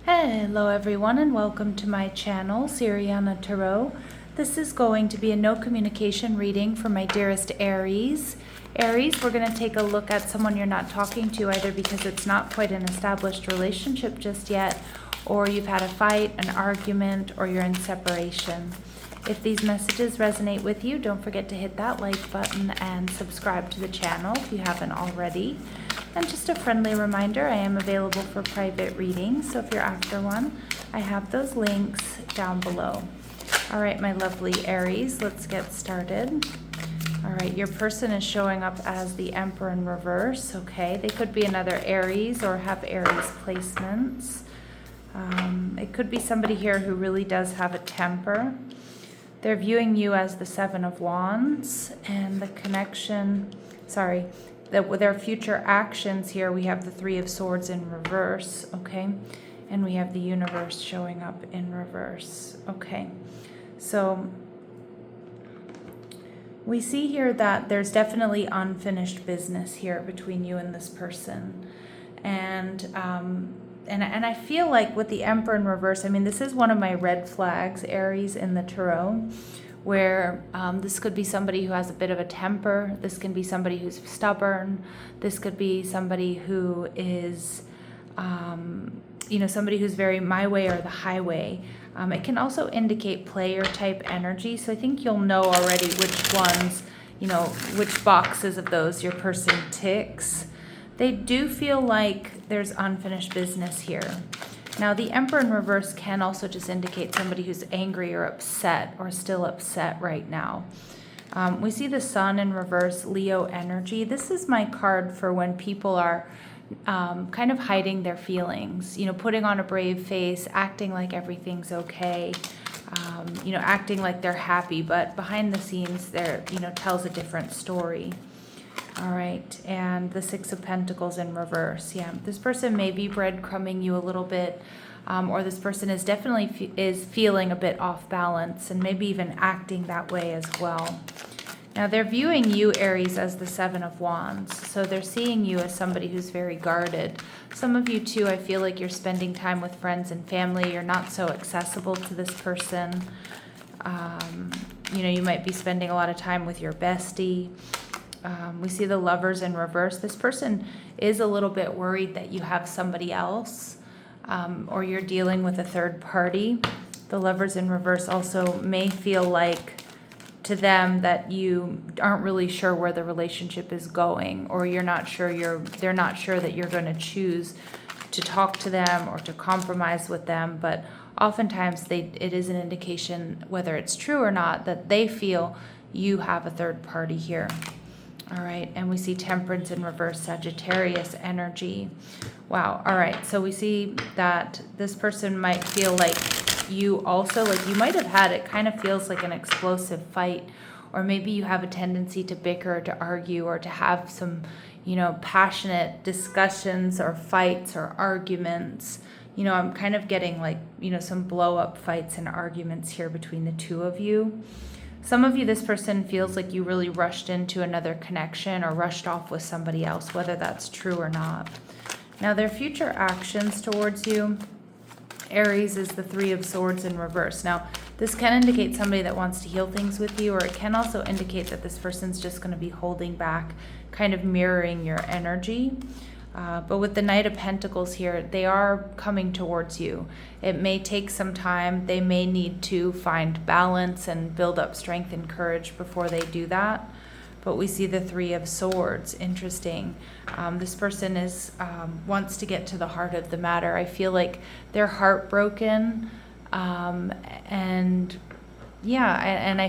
Hello everyone and welcome to my channel, Siriana Tarot. This is going to be a no communication reading for my dearest Aries. Aries, we're going to take a look at someone you're not talking to, either because it's not quite an established relationship just yet, or you've had a fight, an argument, or you're in separation. If these messages resonate with you, don't forget to hit that like button and subscribe to the channel if you haven't already. And just a friendly reminder, I am available for private readings, so if you're after one, I have those links down below. All right, my lovely Aries, let's get started. All right, your person is showing up as the Emperor in reverse, okay? They could be another Aries or have Aries placements. It could be somebody here who really does have a temper. They're viewing you as the Seven of Wands, and the connection, that with their future actions here, we have the Three of Swords in reverse, okay? And we have the Universe showing up in reverse, okay? So we see here that there's definitely unfinished business here between you and this person. And I feel like with the Emperor in reverse, I mean, this is one of my red flags, Aries, in the Tarot, where this could be somebody who has a bit of a temper. This can be somebody who's stubborn. This could be somebody who is, somebody who's very my way or the highway. It can also indicate player type energy. So I think you'll know already which ones, which boxes of those your person ticks. They do feel like there's unfinished business here. Now, the Emperor in reverse can also just indicate somebody who's angry or upset or still upset right now. We see the Sun in reverse, Leo energy. This is my card for when people are kind of hiding their feelings, putting on a brave face, acting like everything's okay, acting like they're happy, but behind the scenes, they're, tells a different story. All right, and the Six of Pentacles in reverse. Yeah, this person may be breadcrumbing you a little bit, or this person is definitely is feeling a bit off balance and maybe even acting that way as well. Now, they're viewing you, Aries, as the Seven of Wands. So they're seeing you as somebody who's very guarded. Some of you, too, I feel like you're spending time with friends and family. You're not so accessible to this person. You might be spending a lot of time with your bestie. We see the Lovers in reverse. This person is a little bit worried that you have somebody else, or you're dealing with a third party. The Lovers in reverse also may feel like to them that you aren't really sure where the relationship is going, or they're not sure that you're going to choose to talk to them or to compromise with them. But oftentimes it is an indication, whether it's true or not, that they feel you have a third party here. All right, and we see Temperance in reverse, Sagittarius energy. Wow, all right, so we see that this person might feel like you also, like you might have had, it kind of feels like an explosive fight, or maybe you have a tendency to bicker, to argue, or to have some, passionate discussions or fights or arguments. I'm kind of getting like, some blow-up fights and arguments here between the two of you. Some of you, this person feels like you really rushed into another connection or rushed off with somebody else, whether that's true or not. Now, their future actions towards you, Aries, is the Three of Swords in reverse. Now, this can indicate somebody that wants to heal things with you, or it can also indicate that this person's just going to be holding back, kind of mirroring your energy. But with the Knight of Pentacles here, they are coming towards you. It may take some time. They may need to find balance and build up strength and courage before they do that. But we see the Three of Swords. Interesting. This person wants to get to the heart of the matter. I feel like they're heartbroken. And I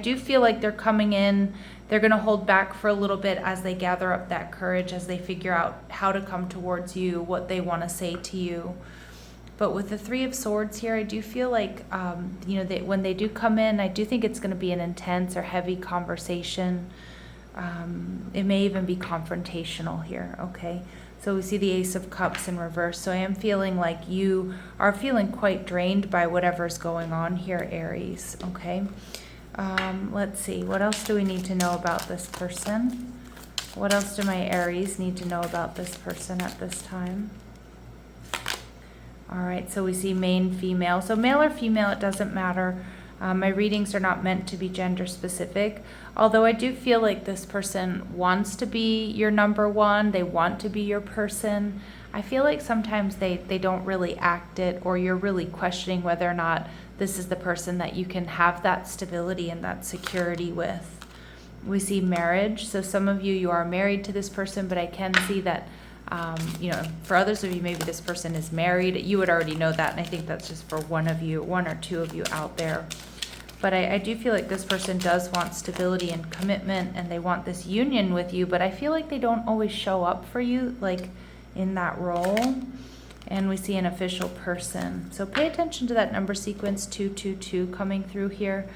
do feel like they're coming in. They're going to hold back for a little bit as they gather up that courage, as they figure out how to come towards you, what they want to say to you. But with the Three of Swords here, I do feel like, when they do come in, I do think it's going to be an intense or heavy conversation. It may even be confrontational here, okay? So we see the Ace of Cups in reverse. So I am feeling like you are feeling quite drained by whatever's going on here, Aries, okay? Let's see, what else do we need to know about this person? What else do my Aries need to know about this person at this time? All right, so we see main female. So male or female, it doesn't matter. My readings are not meant to be gender specific, although I do feel like this person wants to be your number one. They want to be your person. I feel like sometimes they don't really act it, or you're really questioning whether or not this is the person that you can have that stability and that security with. We see marriage. So some of you are married to this person, but I can see that for others of you, maybe this person is married. You would already know that, and I think that's just for one or two of you out there. But I do feel like this person does want stability and commitment, and they want this union with you, but I feel like they don't always show up for you, like in that role. And we see an official person. So pay attention to that number sequence 222 coming through here.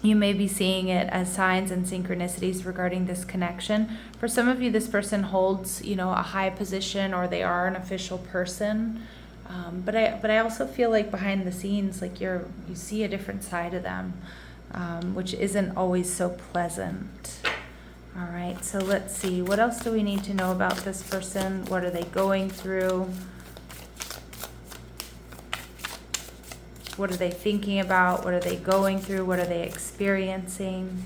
You may be seeing it as signs and synchronicities regarding this connection. For some of you, this person holds, a high position, or they are an official person. But I also feel like behind the scenes, like you see a different side of them, which isn't always so pleasant. All right, so let's see. What else do we need to know about this person? What are they going through? What are they thinking about? What are they going through? What are they experiencing?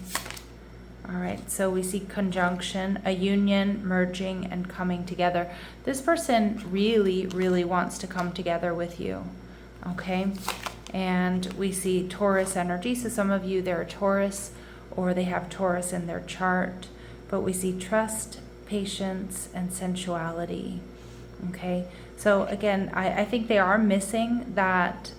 All right, so we see conjunction, a union, merging, and coming together. This person really, really wants to come together with you, okay? And we see Taurus energy. So some of you, they're a Taurus, or they have Taurus in their chart. But we see trust, patience, and sensuality, okay? So again, I think they are missing that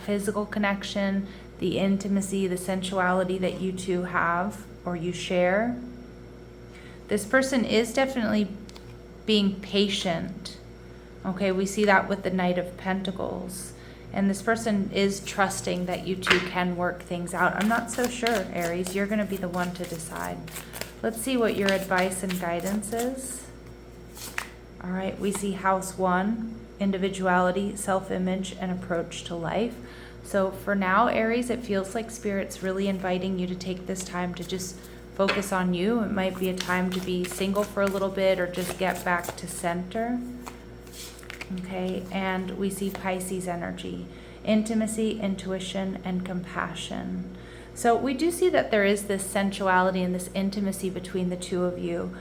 physical connection, the intimacy, the sensuality that you two have, or you share. This person is definitely being patient. Okay, we see that with the Knight of Pentacles. And this person is trusting that you two can work things out. I'm not so sure, Aries. You're going to be the one to decide. Let's see what your advice and guidance is. All right, we see House 1, individuality, self-image, and approach to life. So for now, Aries, it feels like Spirit's really inviting you to take this time to just focus on you. It might be a time to be single for a little bit, or just get back to center. Okay, and we see Pisces energy, intimacy, intuition, and compassion. So we do see that there is this sensuality and this intimacy between the two of you.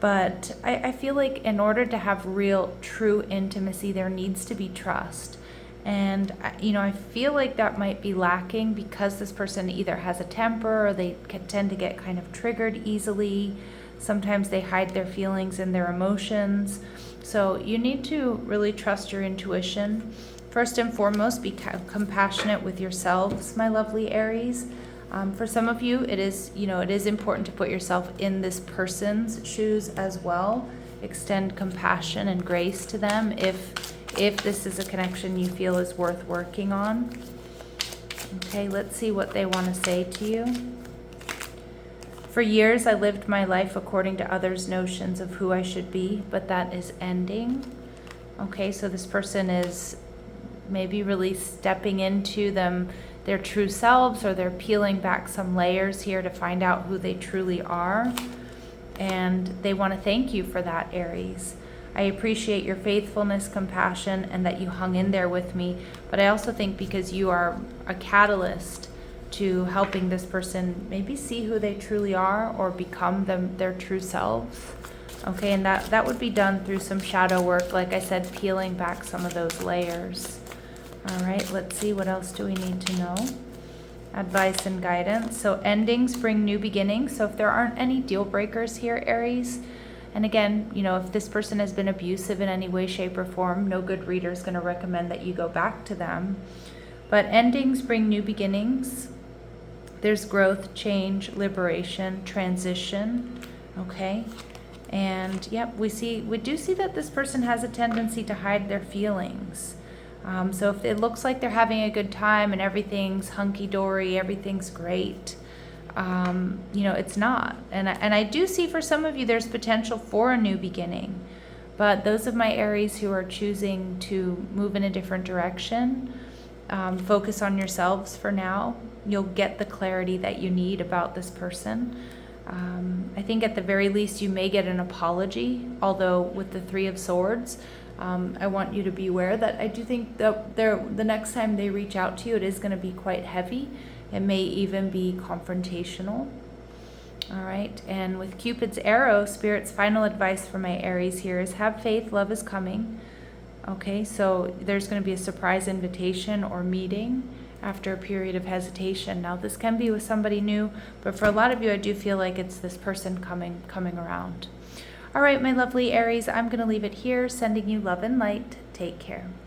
But I feel like in order to have real, true intimacy, there needs to be trust. And, I feel like that might be lacking because this person either has a temper, or they tend to get kind of triggered easily. Sometimes they hide their feelings and their emotions. So you need to really trust your intuition. First and foremost, be compassionate with yourselves, my lovely Aries. For some of you, it is important to put yourself in this person's shoes as well. Extend compassion and grace to them if this is a connection you feel is worth working on. Okay, let's see what they want to say to you. For years, I lived my life according to others' notions of who I should be, but that is ending. Okay, so this person is maybe really stepping into their true selves, or they're peeling back some layers here to find out who they truly are. And they want to thank you for that, Aries. I appreciate your faithfulness, compassion, and that you hung in there with me. But I also think because you are a catalyst to helping this person maybe see who they truly are, or become their true selves. Okay, and that would be done through some shadow work, like I said, peeling back some of those layers. All right, let's see, what else do we need to know? Advice and guidance. So endings bring new beginnings. So if there aren't any deal breakers here, Aries, and again, if this person has been abusive in any way, shape, or form, no good reader is going to recommend that you go back to them. But endings bring new beginnings. There's growth, change, liberation, transition, okay? And yep, we do see that this person has a tendency to hide their feelings. So if it looks like they're having a good time and everything's hunky-dory, everything's great, it's not. And I do see for some of you there's potential for a new beginning. But those of my Aries who are choosing to move in a different direction, focus on yourselves for now. You'll get the clarity that you need about this person. I think at the very least you may get an apology, although with the Three of Swords, I want you to be aware that I do think that the next time they reach out to you, it is going to be quite heavy. It may even be confrontational. All right, and with Cupid's arrow, Spirit's final advice for my Aries here is have faith, love is coming. Okay, so there's going to be a surprise invitation or meeting after a period of hesitation. Now, this can be with somebody new, but for a lot of you, I do feel like it's this person coming around. All right, my lovely Aries, I'm going to leave it here, sending you love and light. Take care.